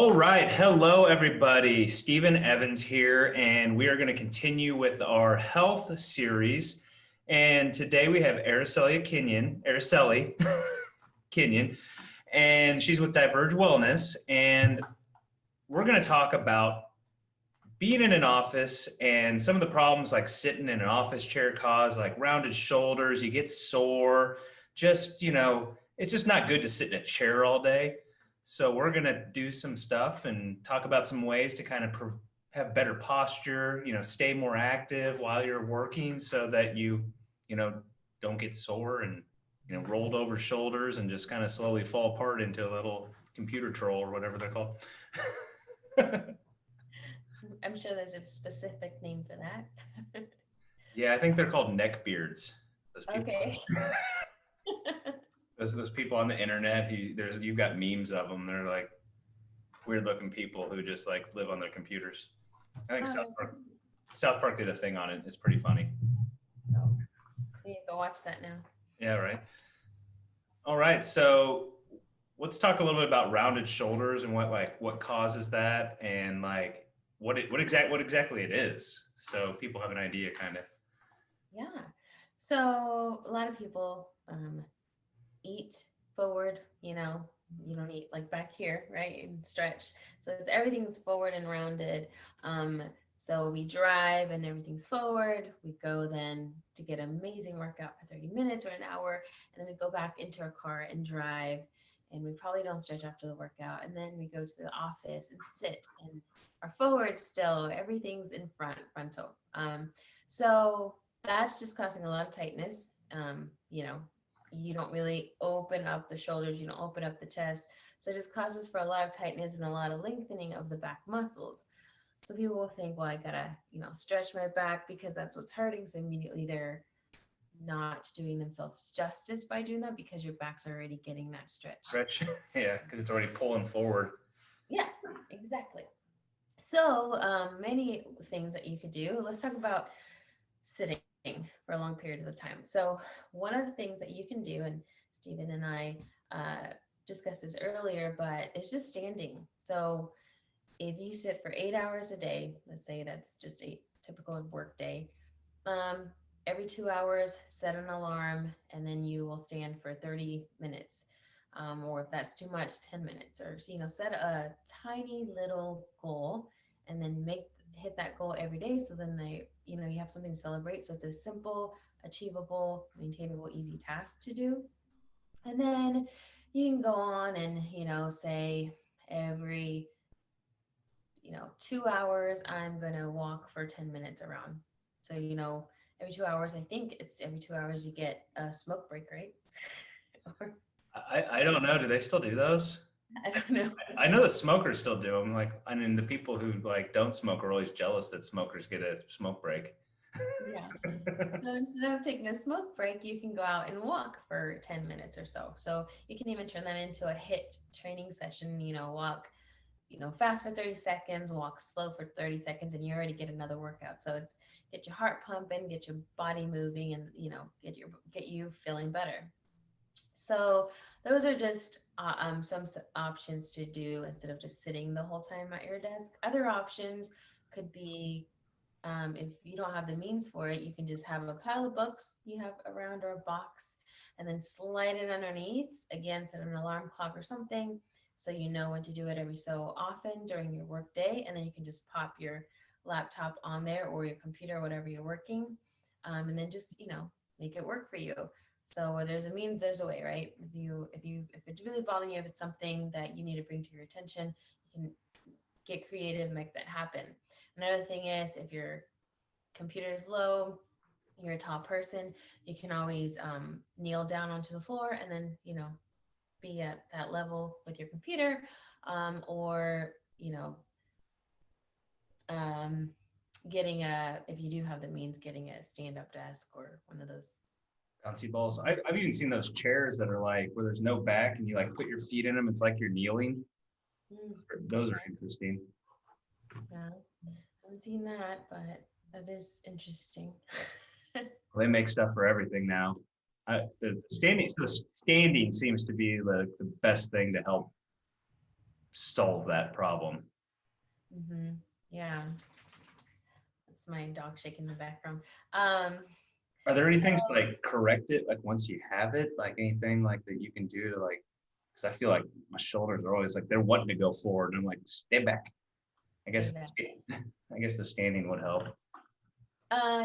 All right. Hello, everybody. Stephen Evans here, and we are going to continue with our health series. And today we have Araceli Kenyon, and she's with Diverge Wellness. And we're going to talk about being in an office and some of the problems like sitting in an office chair cause like rounded shoulders, you get sore, it's just not good to sit in a chair all day. So we're going to do some stuff and talk about some ways to kind of have better posture, stay more active while you're working so that you know, don't get sore and, rolled over shoulders and just kind of slowly fall apart into a little computer troll or whatever they're called. I'm sure there's a specific name for that. Yeah, I think they're called neck beards. Those people, Okay. those people on the internet. You've got memes of them. They're like weird looking people who just like live on their computers. I think South Park did a thing on it. It's pretty funny. Oh, we need to go watch that now. Yeah, right. All right, so let's talk a little bit about rounded shoulders and what causes that and like what exactly it is, so people have an idea, kind of. Yeah. So a lot of people eat forward, you don't eat like back here, right? And stretch. So everything's forward and rounded. Um, so we drive and everything's forward. We go then to get an amazing workout for 30 minutes or an hour. And then we go back into our car and drive. And we probably don't stretch after the workout. And then we go to the office and sit and are forward still. Everything's in frontal. So that's just causing a lot of tightness. You don't really open up the shoulders, you don't open up the chest. So it just causes for a lot of tightness and a lot of lengthening of the back muscles. So people will think, well, I gotta, stretch my back because that's what's hurting. So immediately they're not doing themselves justice by doing that because your back's already getting that stretch. Yeah, because it's already pulling forward. Yeah, exactly. So many things that you could do. Let's talk about sitting for long periods of time. So one of the things that you can do, and Stephen and I discussed this earlier, but it's just standing. So if you sit for 8 hours a day, let's say that's just a typical work day, um, every 2 hours, set an alarm, and then you will stand for 30 minutes. Or if that's too much, 10 minutes, or set a tiny little goal and then hit that goal every day. So then you have something to celebrate. So it's a simple, achievable, maintainable, easy task to do. And then you can go on and, say every, 2 hours, I'm going to walk for 10 minutes around. So, every 2 hours, I think it's every 2 hours you get a smoke break, right? I don't know. Do they still do those? I don't know. I know the smokers still do them. Like, I mean, the people who like don't smoke are always jealous that smokers get a smoke break. Yeah. So instead of taking a smoke break, you can go out and walk for 10 minutes or so. So you can even turn that into a HIIT training session, walk, fast for 30 seconds, walk slow for 30 seconds, and you already get another workout. So it's get your heart pumping, get your body moving, and, get you feeling better. So those are just some options to do instead of just sitting the whole time at your desk. Other options could be, if you don't have the means for it, you can just have a pile of books you have around or a box and then slide it underneath. Again, set an alarm clock or something so you know when to do it every so often during your work day. And then you can just pop your laptop on there or your computer, whatever you're working, and then just, make it work for you. So where there's a means, there's a way, right? If it's really bothering you, if it's something that you need to bring to your attention, you can get creative, make that happen. Another thing is if your computer is low, you're a tall person, you can always kneel down onto the floor and then, be at that level with your computer, or, um, if you do have the means, getting a stand-up desk or one of those. Bouncy balls. I've even seen those chairs that are like where there's no back and you like put your feet in them. It's like you're kneeling. Those are interesting. Yeah, I haven't seen that, but that is interesting. They make stuff for everything now. The standing seems to be the best thing to help solve that problem. Mm-hmm. Yeah. That's my dog shaking in the background. Um, Are there so anything to like correct it, like once you have it, like anything like that you can do to like, because I feel like my shoulders are always like they're wanting to go forward, and I'm like, stay back. I say guess, that. I guess the standing would help.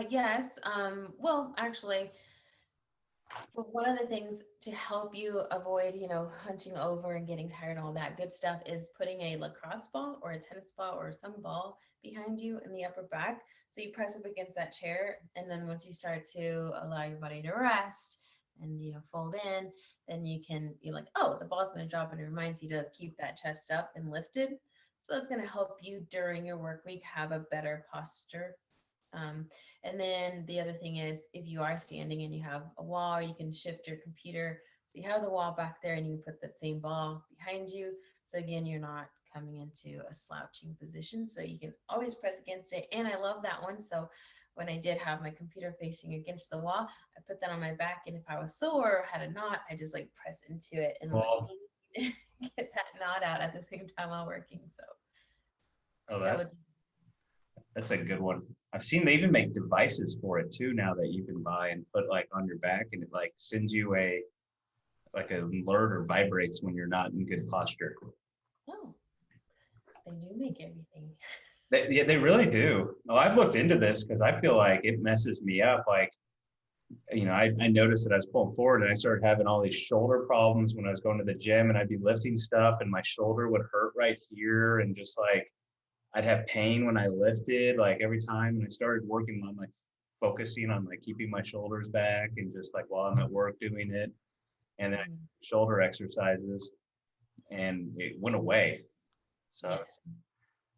Yes. Well, actually, well, one of the things to help you avoid, hunching over and getting tired and all that good stuff is putting a lacrosse ball or a tennis ball or some ball behind you in the upper back. So you press up against that chair, and then once you start to allow your body to rest and fold in, then you're like, oh, the ball's going to drop, and it reminds you to keep that chest up and lifted. So it's going to help you during your work week have a better posture. um, and then the other thing is, if you are standing and you have a wall, you can shift your computer. So you have the wall back there and you can put that same ball behind you. So again, you're not coming into a slouching position. So you can always press against it. And I love that one. So when I did have my computer facing against the wall, I put that on my back. And if I was sore or had a knot, I just like press into it and like Well, get that knot out at the same time while working. So oh, that would that's a good one. I've seen they even make devices for it too now that you can buy and put like on your back, and it like sends you a like an alert or vibrates when you're not in good posture. oh, they do make everything. Yeah, they really do. Well, I've looked into this because I feel like it messes me up. Like, I noticed that I was pulling forward and I started having all these shoulder problems when I was going to the gym, and I'd be lifting stuff and my shoulder would hurt right here, and just like I'd have pain when I lifted, like every time. And I started working on like focusing on like keeping my shoulders back and just like while I'm at work doing it. And then I Mhm. shoulder exercises, and it went away. So, Yeah.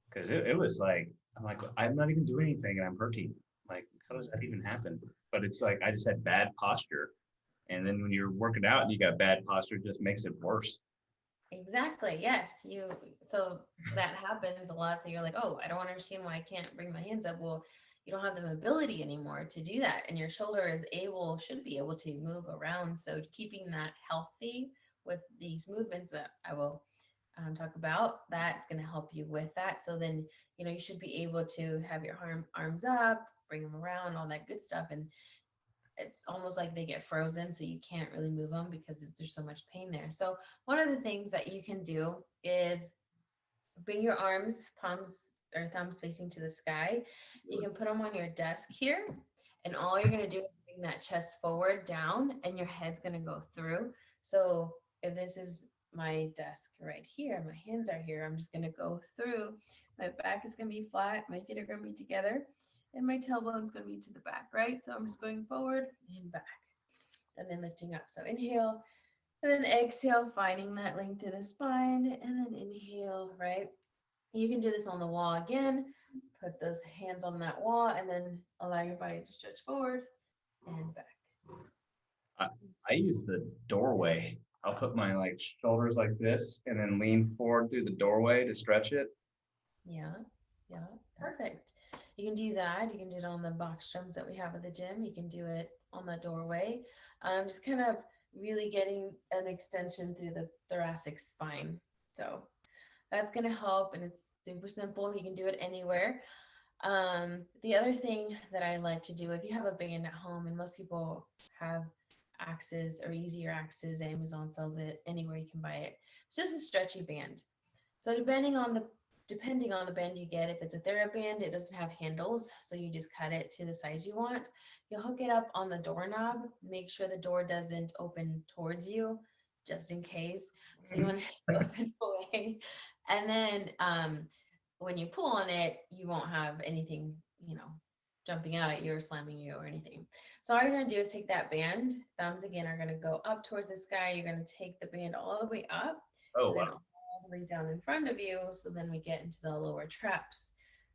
because it was like, I'm like, I'm not even doing anything and I'm hurting. Like, how does that even happen? But it's like, I just had bad posture. And then when you're working out and you got bad posture, it just makes it worse. Exactly. Yes. So that happens a lot. So you're like, oh, I don't understand why I can't bring my hands up. Well, you don't have the mobility anymore to do that. And your shoulder should be able to move around. So keeping that healthy with these movements that I will talk about, that's going to help you with that. So then, you should be able to have your arms up, bring them around, all that good stuff. And it's almost like they get frozen, so you can't really move them because there's so much pain there. So one of the things that you can do is bring your arms, palms or thumbs facing to the sky. You can put them on your desk here, and all you're going to do is bring that chest forward, down, and your head's going to go through. So if this is my desk right here, my hands are here, I'm just going to go through. My back is going to be flat, my feet are going to be together, and my tailbone's going to be to the back, right? So I'm just going forward and back, and then lifting up. So inhale, and then exhale, finding that length through the spine, and then inhale, right? You can do this on the wall again. Put those hands on that wall and then allow your body to stretch forward and back. I, I use the doorway. I'll put my like shoulders like this and then lean forward through the doorway to stretch it. Yeah, yeah, perfect. You can do that. You can do it on the box drums that we have at the gym. You can do it on the doorway. Just kind of really getting an extension through the thoracic spine. So that's going to help, and it's super simple. You can do it anywhere. The other thing that I like to do, if you have a band at home, and most people have axes or easier axes, Amazon sells it, anywhere you can buy it. It's just a stretchy band. So depending on the band you get, if it's a TheraBand, it doesn't have handles, so you just cut it to the size you want. You'll hook it up on the doorknob. Make sure the door doesn't open towards you, just in case. So you want it to open away, and then when you pull on it, you won't have anything, jumping out at you or slamming you or anything. So all you're going to do is take that band. Thumbs again are going to go up towards the sky. You're going to take the band all the way up, Oh, and then wow. all the way down in front of you. So then we get into the lower traps,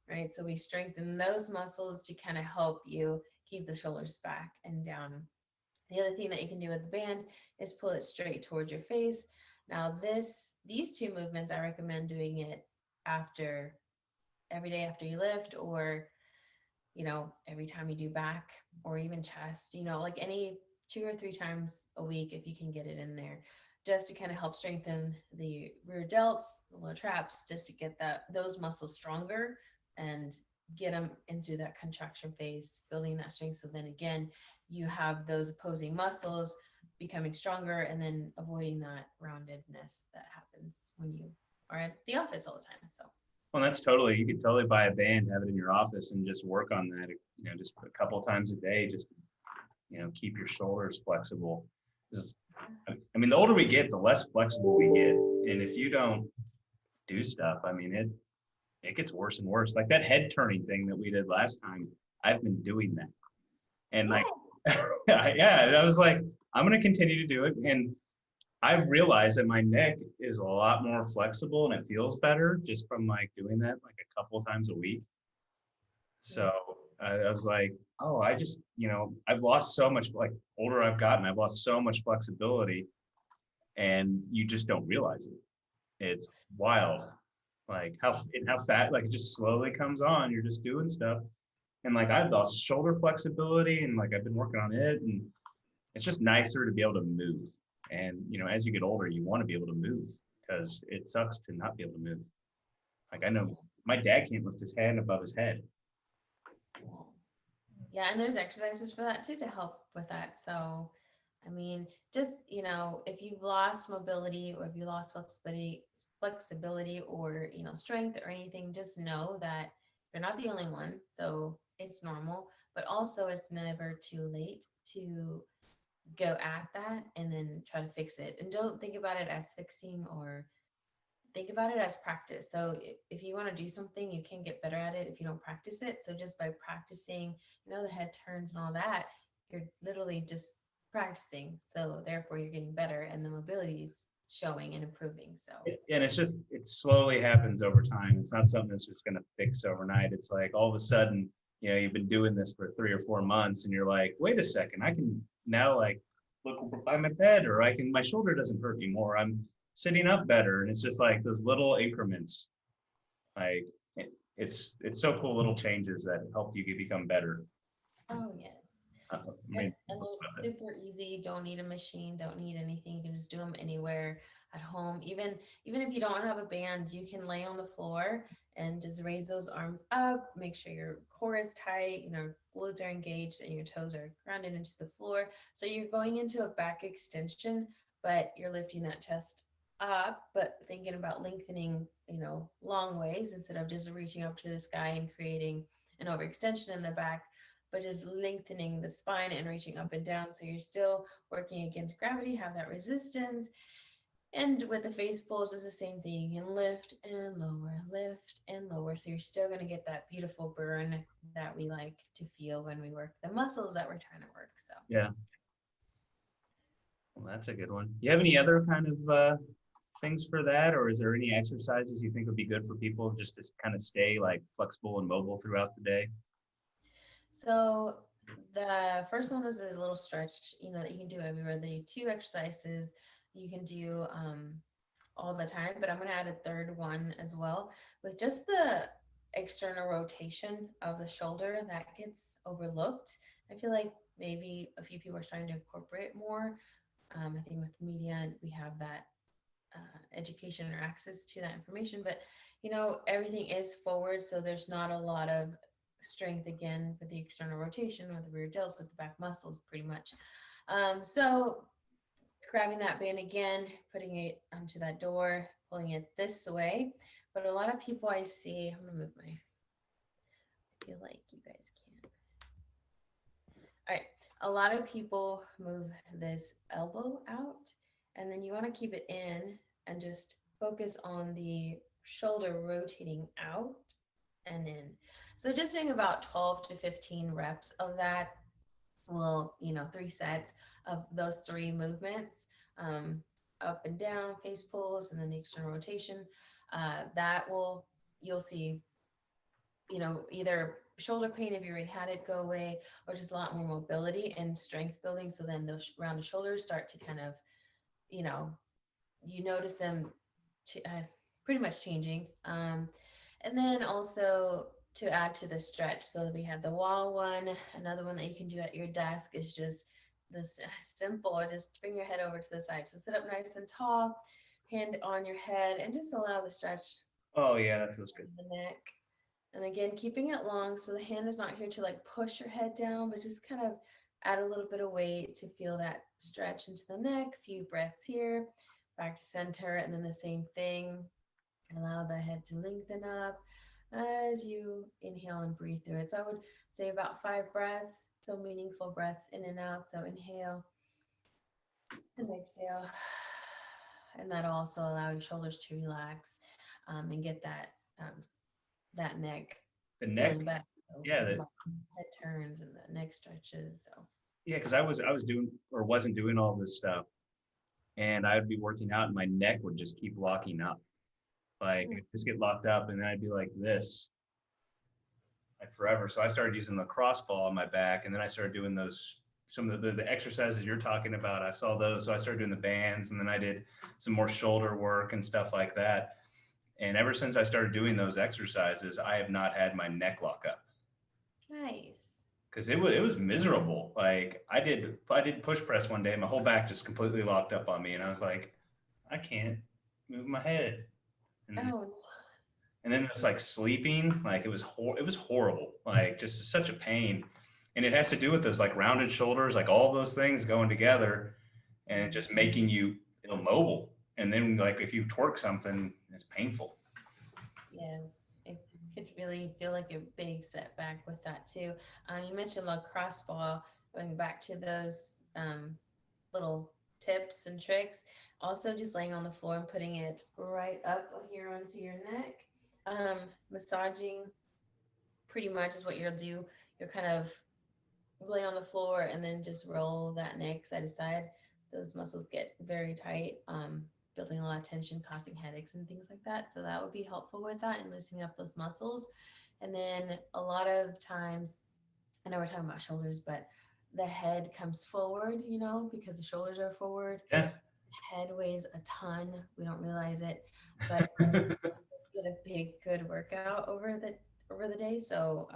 right? So we strengthen those muscles to kind of help you keep the shoulders back and down. The other thing that you can do with the band is pull it straight towards your face. Now these two movements, I recommend doing it after every day after you lift, or every time you do back or even chest, like any 2 or 3 times a week if you can get it in there. just to kind of help strengthen the rear delts, the lower traps, just to get those muscles stronger and get them into that contraction phase, building that strength. So then again, you have those opposing muscles becoming stronger and then avoiding that roundedness that happens when you are at the office all the time. So Well, you could totally buy a band, have it in your office and just work on that, just a couple of times a day, just to, keep your shoulders flexible. I mean, the older we get, the less flexible we get. And if you don't do stuff, I mean, it gets worse and worse. Like that head turning thing that we did last time, I've been doing that. And like, yeah, and I was like, I'm going to continue to do it. And I've realized that my neck is a lot more flexible and it feels better just from like doing that like a couple of times a week. So I was like, oh, I just, I've lost so much, like older I've gotten, I've lost so much flexibility and you just don't realize it. It's wild. Like how fat, like it just slowly comes on. You're just doing stuff. And like I've lost shoulder flexibility and like I've been working on it. And it's just nicer to be able to move. And, as you get older, you want to be able to move because it sucks to not be able to move. Like I know my dad can't lift his hand above his head. Yeah, and there's exercises for that too to help with that. So, I mean, just, if you've lost mobility or if you lost flexibility or, strength or anything, just know that you're not the only one. So it's normal, but also it's never too late to go at that and then try to fix it. And don't think about it as fixing or think about it as practice. So if you want to do something, you can get better at it if you don't practice it. So just by practicing, the head turns and all that, you're literally just practicing. So therefore you're getting better and the mobility is showing and improving. So And it slowly happens over time. It's not something that's just going to fix overnight. It's like all of a sudden, you've been doing this for 3 or 4 months and you're like, wait a second, I can now like look by my bed or my shoulder doesn't hurt anymore. I'm sitting up better. And it's just like those little increments. Like it's so cool, little changes that help you become better. oh yes. And super easy. Don't need a machine. Don't need anything. You can just do them anywhere at home. Even if you don't have a band, you can lay on the floor and just raise those arms up. Make sure your core is tight. Glutes are engaged and your toes are grounded into the floor. So you're going into a back extension, but you're lifting that chest up, but thinking about lengthening, long ways instead of just reaching up to the sky and creating an overextension in the back, but just lengthening the spine and reaching up and down. So you're still working against gravity, have that resistance. And with the face pulls, it's the same thing. You can lift and lower, lift and lower. So you're still going to get that beautiful burn that we like to feel when we work the muscles that we're trying to work. So yeah. Well, that's a good one. You have any other kind of things for that, or is there any exercises you think would be good for people just to kind of stay like flexible and mobile throughout the day? So the first one was a little stretch, that you can do everywhere. The 2 exercises you can do all the time, but I'm going to add a third one as well with just the external rotation of the shoulder that gets overlooked. I feel like maybe a few people are starting to incorporate more. I think with media, we have that education or access to that information, but everything is forward, so there's not a lot of strength again with the external rotation with the rear delts with the back muscles pretty much. So grabbing that band again, putting it onto that door, pulling it this way. But a lot of people I see, I'm gonna move I feel like you guys can. All right, a lot of people move this elbow out and then you want to keep it in and just focus on the shoulder rotating out and in. So just doing about 12 to 15 reps of that will, 3 sets of those 3 movements, up and down, face pulls, and then the external rotation. You'll see, either shoulder pain if you already had it go away, or just a lot more mobility and strength building. So then those rounded shoulders start to kind of, you notice them pretty much changing. And then also to add to the stretch, so we have the wall one. Another one that you can do at your desk is just this simple, just bring your head over to the side. So sit up nice and tall, hand on your head, and just allow the stretch Oh yeah, that feels good. of the neck. And again, keeping it long so the hand is not here to like push your head down, but just kind of add a little bit of weight to feel that stretch into the neck. A few breaths here, back to center, and then the same thing. Allow the head to lengthen up as you inhale and breathe through it. So I would say about 5 breaths, so meaningful breaths in and out. So inhale and exhale. And that'll also allow your shoulders to relax and get that neck The neck, feeling better. So yeah, head turns and the neck stretches. So yeah, because I was doing or wasn't doing all this stuff, and I'd be working out, and my neck would just keep locking up. Like Hmm. it'd just get locked up, and then I'd be like this, like forever. So I started using the cross ball on my back, and then I started doing those some of the exercises you're talking about. I saw those, so I started doing the bands, and then I did some more shoulder work and stuff like that. And ever since I started doing those exercises, I have not had my neck lock up nice. because it was miserable. Like I did push press one day, and my whole back just completely locked up on me, and I was like, I can't move my head. And Oh, and then it's like sleeping, like it was horrible, like just such a pain. And it has to do with those like rounded shoulders, like all those things going together and just making you immobile. And then like if you twerk something, it's painful. yes. It could really feel like a big setback with that too. You mentioned lacrosse ball, going back to those little tips and tricks. Also, just laying on the floor and putting it right up here onto your neck. Massaging pretty much is what you'll do. You're kind of lay on the floor and then just roll that neck side to side. Those muscles get very tight, building a lot of tension, causing headaches and things like that. So that would be helpful with that and loosening up those muscles. And then a lot of times, I know we're talking about shoulders, but the head comes forward, because the shoulders are forward. Yeah. Head weighs a ton. We don't realize it, but get a big good workout over the day, so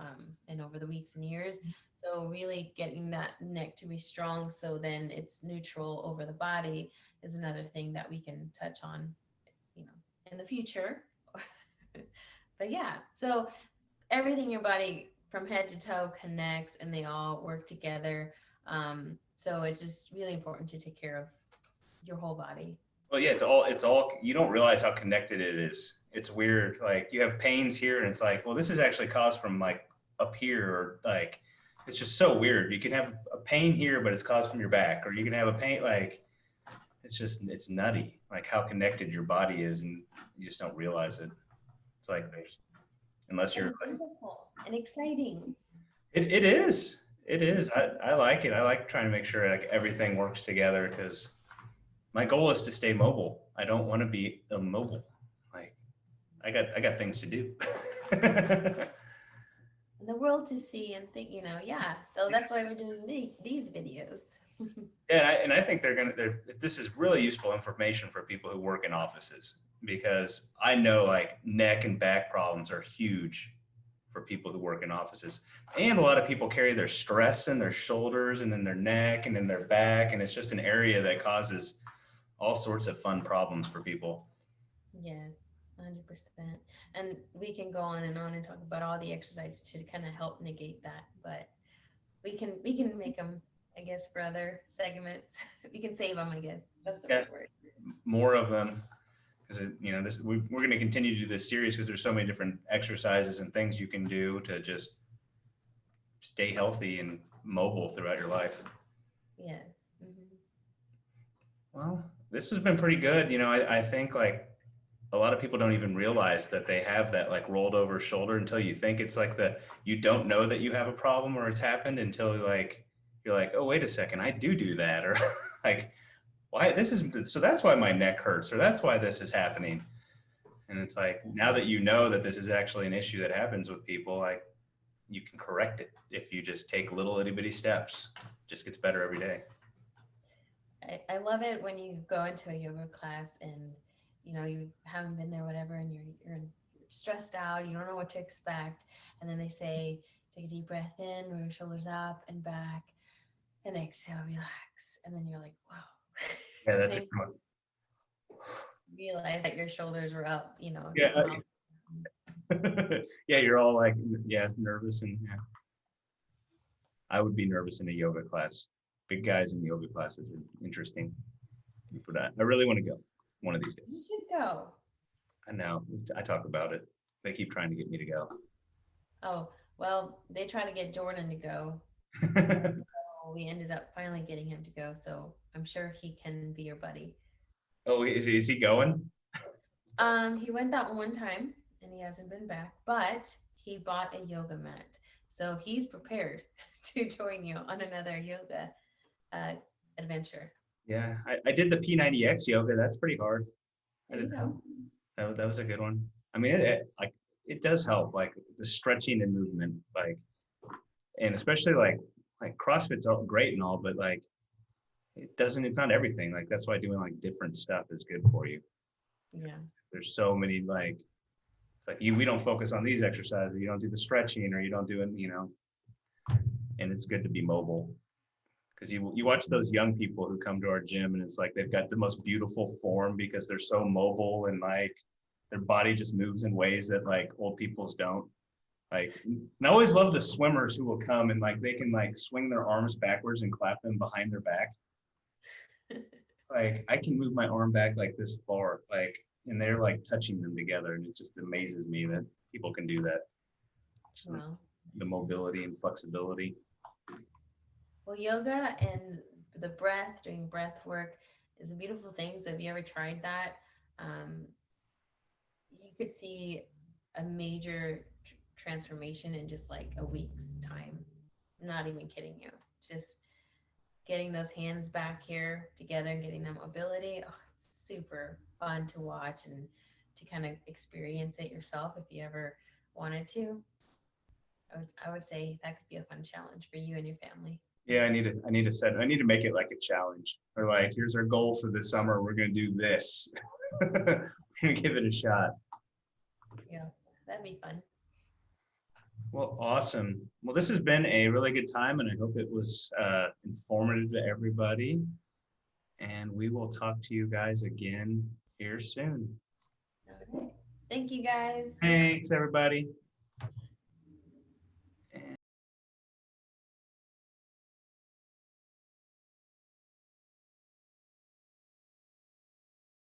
and over the weeks and years. So really getting that neck to be strong, so then it's neutral over the body is another thing that we can touch on, you know, in the future. But yeah, so everything in your body from head to toe connects and they all work together. So it's just really important to take care of your whole body. Well, yeah, it's all you don't realize how connected it is. It's weird. Like you have pains here and it's like, well, this is actually caused from like up here or like it's just so weird. You can have a pain here, but it's caused from your back, or you can have a pain like it's nutty, like how connected your body is, and you just don't realize it. It's like there's unless you're And like beautiful and exciting. it is. It is. I like it. I like trying to make sure like everything works together because my goal is to stay mobile. I don't want to be immobile. Like I got things to do. And the world to see and think, yeah. So that's why we're doing these videos. Yeah, and I think this is really useful information for people who work in offices because I know like neck and back problems are huge for people who work in offices. And a lot of people carry their stress in their shoulders and in their neck and in their back. And it's just an area that causes all sorts of fun problems for people. Yes, 100%. And we can go on and talk about all the exercises to kind of help negate that, but we can make them, I guess, for other segments. We can save them, I guess. That's the Yeah, right word. more of them because we're going to continue to do this series because there's so many different exercises and things you can do to just stay healthy and mobile throughout your life. Yes. Hmm. Well, this has been pretty good. I think like a lot of people don't even realize that they have that like rolled over shoulder until you think it's like you don't know that you have a problem or it's happened until like you're like, oh, wait a second, I do that. Or like, why so that's why my neck hurts or that's why this is happening. And it's like, now that you know that this is actually an issue that happens with people, like you can correct it if you just take little itty bitty steps. It just gets better every day. I love it when you go into a yoga class and you haven't been there, whatever, and you're stressed out, you don't know what to expect, and then they say, take a deep breath in, move your shoulders up and back, and exhale, relax. And then you're like, wow. Yeah, And that's a then good one. you realize that your shoulders were up, you know, Yeah, the top. yeah, you're all like, yeah, nervous and yeah. I would be nervous in a yoga class. Big guys in yoga classes are interesting. But I really want to go one of these You days. should go. I know. I talk about it. They keep trying to get me to go. Oh, well, they tried to get Jordan to go. So we ended up finally getting him to go. So I'm sure he can be your buddy. Oh, is he going? He went that one time and he hasn't been back, but he bought a yoga mat. So he's prepared to join you on another yoga uh, adventure. Yeah, I did the P90X yoga. That's pretty hard. I There you did go. that was a good one. I mean, like it does help, like the stretching and movement, like, and especially like CrossFit's all great and all, but like it's not everything. Like that's why doing like different stuff is good for you. Yeah. There's so many like we don't focus on these exercises. You don't do the stretching or you don't do it, and it's good to be mobile. Because you watch those young people who come to our gym and it's like they've got the most beautiful form because they're so mobile and like their body just moves in ways that like old people's don't. Like, and I always love the swimmers who will come and like they can like swing their arms backwards and clap them behind their back. Like I can move my arm back like this far, like, and they're like touching them together, and it just amazes me that people can do that. Just Well, the mobility and flexibility. well, yoga and the breath, doing breath work is a beautiful thing. So, have you ever tried that? Um, you could see a major transformation in just like a week's time. Not even kidding you. Just getting those hands back here together and getting that mobility. Oh, it's super fun to watch and to kind of experience it yourself if you ever wanted to. I would say that could be a fun challenge for you and your family. Yeah, I need to make it like a challenge. Or like, here's our goal for this summer. We're gonna do this. We're gonna give it a shot. Yeah, that'd be fun. Well, awesome. Well, this has been a really good time, and I hope it was informative to everybody. And we will talk to you guys again here soon. All right. Thank you guys. Thanks, everybody.